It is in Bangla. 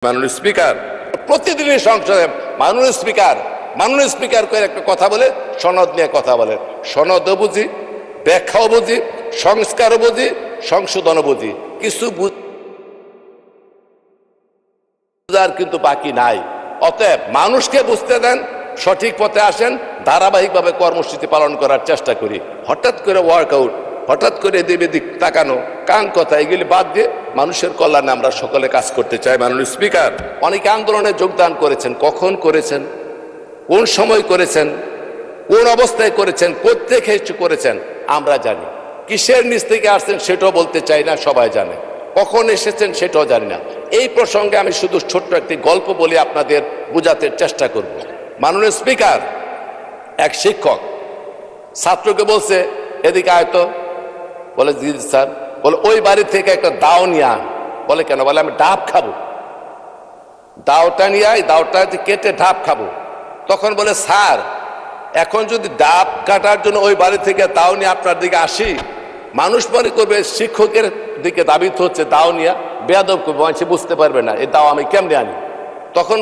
মাননীয় স্পিকার প্রতিদিনই সংসদে মাননীয় স্পিকার করে একটা কথা বলে, সনদ নিয়ে কথা বলে। সনদও বুঝি, ব্যাখ্যাও বুঝি, সংস্কারও বুঝি, সংশোধনও বুঝি, কিছু বুঝার কিন্তু বাকি নাই। অতএব মানুষকে বুঝতে দেন, সঠিক পথে আসেন, ধারাবাহিকভাবে কর্মসূচি পালন করার চেষ্টা করি। হঠাৎ করে ওয়ার্কআউট, হঠাৎ করে এদিক এদিক তাকানো, কান কথা, এগুলি বাদ দিয়ে মানুষের কল্যাণে আমরা সকলে কাজ করতে চাই। মাননীয় স্পিকার, অনেকে আন্দোলনে যোগদান করেছেন, কখন করেছেন, কোন সময় করেছেন, কোন অবস্থায় করেছেন, কোত্থেকে করেছেন আমরা জানি। কিসের নিচ থেকে আসছেন সেটাও বলতে চাই না, সবাই জানে। কখন এসেছেন সেটাও জানি না। এই প্রসঙ্গে আমি শুধু ছোট্ট একটি গল্প বলে আপনাদের বোঝাতে চেষ্টা করব। মাননীয় স্পিকার, এক শিক্ষক ছাত্রকে বলছে, এদিকে আয়তো। বলে জি স্যার। বলে ওই বাড়ি থেকে একটা দাও নিয়ে আন। বলে কেন? বলে আমি ডাব খাবো। দাওটা নিয়ে আয়, দাওটা কেটে ডাব খাবো। তখন বলে স্যার, এখন যদি ডাব কাটার জন্য ওই বাড়ি থেকে দাও নিয়ে আপনার দিকে আসি, মানুষ মনে করবে শিক্ষকের দিকে দাবিত হচ্ছে, দাও নিয়া বেয়াদব করবে, মানুষ বুঝতে পারবে না এই দাও আমি কেমনে আনি। তখন